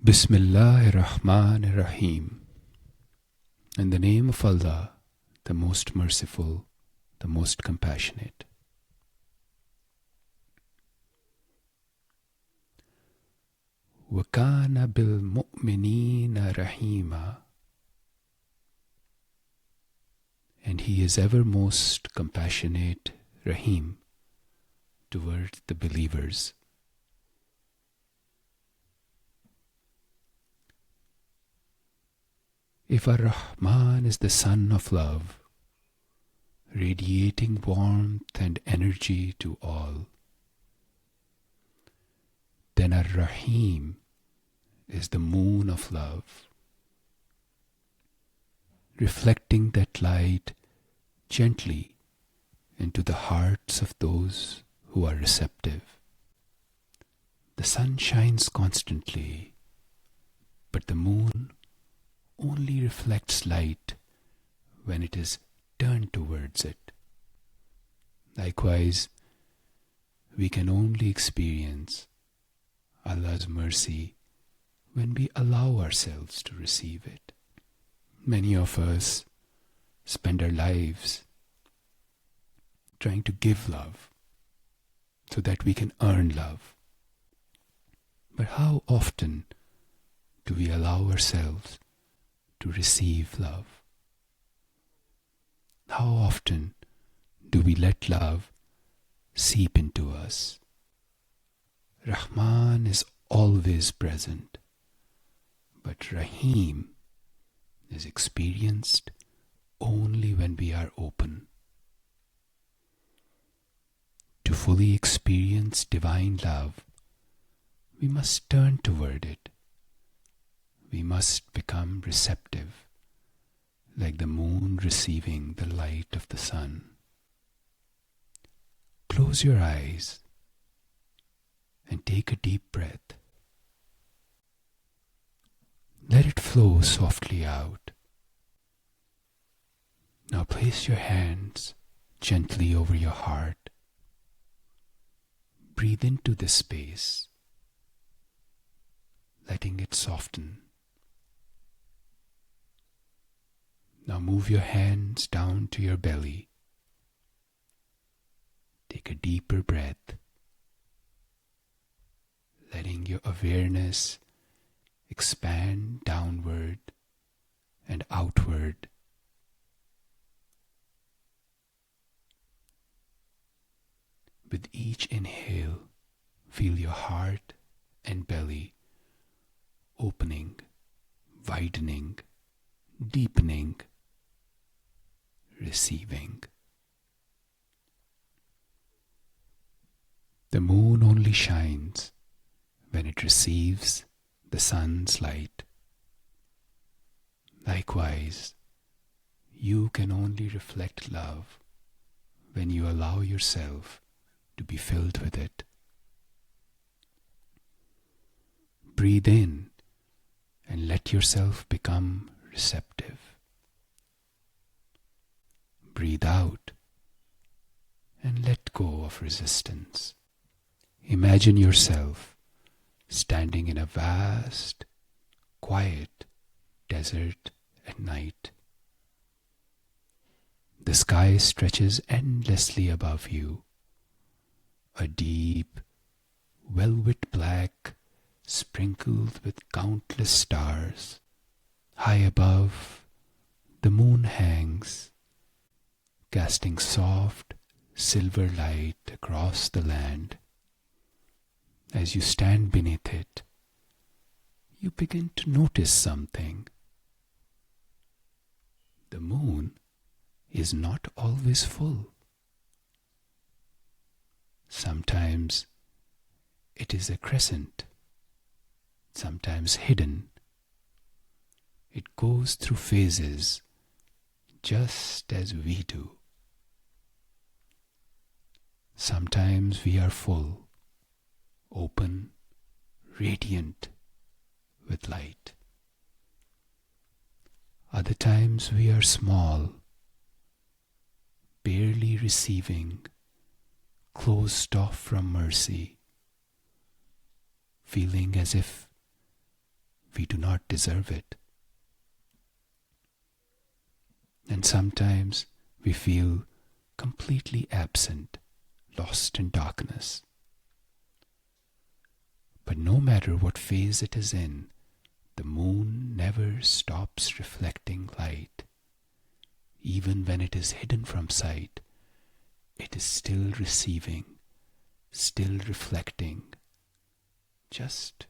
Bismillah-Ar-Rahman-Ar-Rahim. In the name of Allah, the most merciful, the most compassionate. وَكَانَ بِالْمُؤْمِنِينَ رَحِيمًا. And He is ever most compassionate, Rahim, toward the believers. If Ar-Rahman is the sun of love, radiating warmth and energy to all, then Ar-Rahim is the moon of love, reflecting that light gently into the hearts of those who are receptive. The sun shines constantly, but the moon only reflects light when it is turned towards it. Likewise, we can only experience Allah's mercy when we allow ourselves to receive it. Many of us spend our lives trying to give love so that we can earn love. But how often do we allow ourselves to receive love? How often do we let love seep into us? Rahman is always present, but Rahim is experienced only when we are open. To fully experience divine love, we must turn toward it. We must become receptive, like the moon receiving the light of the sun. Close your eyes and take a deep breath. Let it flow softly out. Now place your hands gently over your heart. Breathe into this space, letting it soften. Now move your hands down to your belly. Take a deeper breath, letting your awareness expand downward and outward. With each inhale, feel your heart and belly opening, widening, deepening, receiving. The moon only shines when it receives the sun's light. Likewise, you can only reflect love when you allow yourself to be filled with it. Breathe in and let yourself become receptive. Breathe out and let go of resistance. Imagine yourself standing in a vast, quiet desert at night. The sky stretches endlessly above you, a deep, velvet black sprinkled with countless stars. High above, the moon hangs, casting soft, silver light across the land. As you stand beneath it, you begin to notice something. The moon is not always full. Sometimes it is a crescent, sometimes hidden. It goes through phases, just as we do. Sometimes we are full, open, radiant with light. Other times we are small, barely receiving, closed off from mercy, feeling as if we do not deserve it. And sometimes we feel completely absent, lost in darkness. But no matter what phase it is in, the moon never stops reflecting light. Even when it is hidden from sight, it is still receiving, still reflecting, just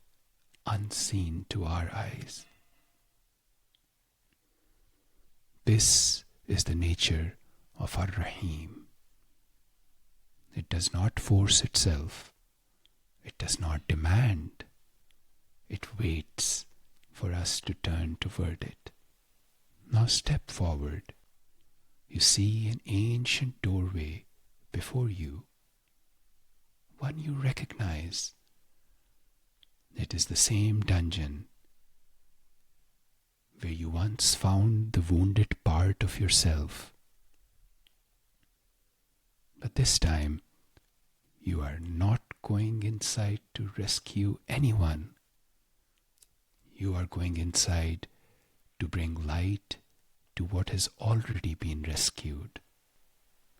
unseen to our eyes. This is the nature of Ar-Rahim. It does not force itself. It does not demand. It waits for us to turn toward it. Now step forward. You see an ancient doorway before you, one you recognize. It is the same dungeon where you once found the wounded part of yourself. But this time, you are not going inside to rescue anyone. You are going inside to bring light to what has already been rescued.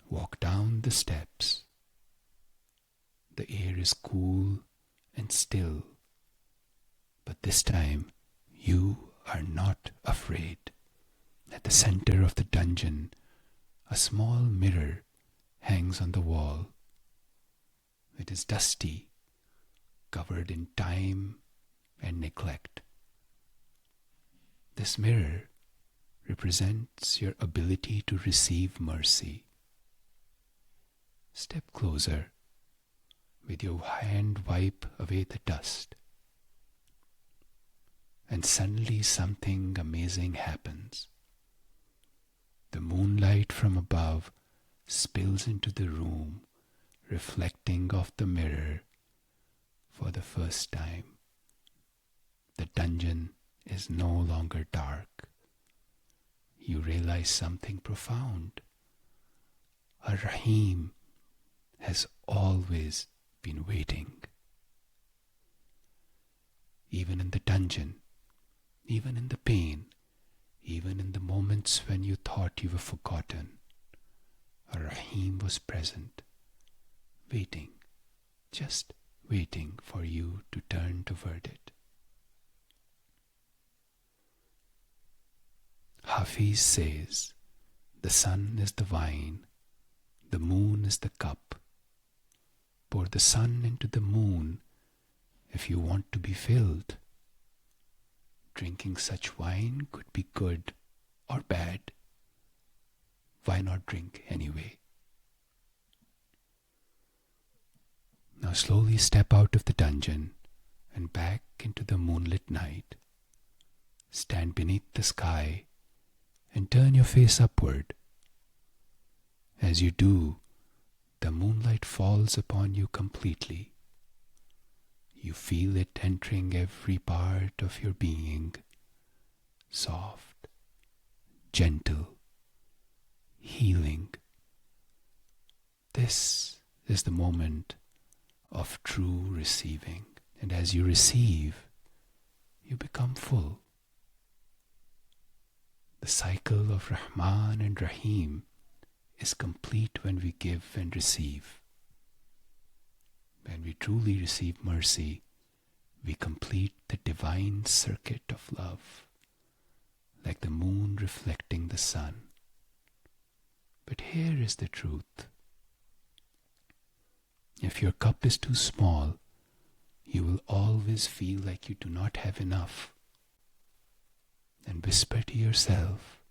Walk down the steps. The air is cool and still, but this time you are not afraid. At the center of the dungeon, a small mirror hangs on the wall. It is dusty, covered in time and neglect. This mirror represents your ability to receive mercy. Step closer. With your hand wipe away the dust. And suddenly something amazing happens. The moonlight from above spills into the room, reflecting off the mirror for the first time. The dungeon is no longer dark. You realize something profound. Ar-Rahim has always been waiting. Even in the dungeon, even in the pain, even in the moments when you thought you were forgotten, Ar-Rahim was present, waiting, just waiting for you to turn toward it. Hafiz says, the sun is the wine, the moon is the cup. Pour the sun into the moon if you want to be filled. Drinking such wine could be good or bad. Why not drink anyway? Now slowly step out of the dungeon and back into the moonlit night. Stand beneath the sky and turn your face upward. As you do, the moonlight falls upon you completely. You feel it entering every part of your being, soft, gentle, healing. This is the moment of true receiving. And as you receive, you become full. The cycle of Rahman and Rahim is complete when we give and receive. When we truly receive mercy, we complete the divine circuit of love, like the moon reflecting the sun. But here is the truth. If your cup is too small, you will always feel like you do not have enough. And whisper to yourself,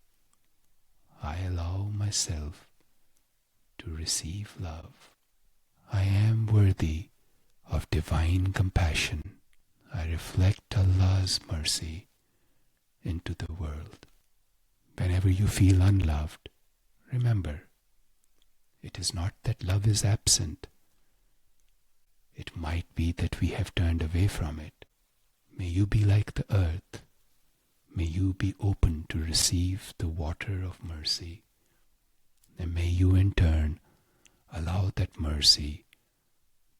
I allow myself to receive love. I am worthy of divine compassion. I reflect Allah's mercy into the world. Whenever you feel unloved, remember, it is not that love is absent. It might be that we have turned away from it. May you be like the earth. May you be open to receive the water of mercy. And may you in turn allow that mercy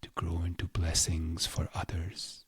to grow into blessings for others.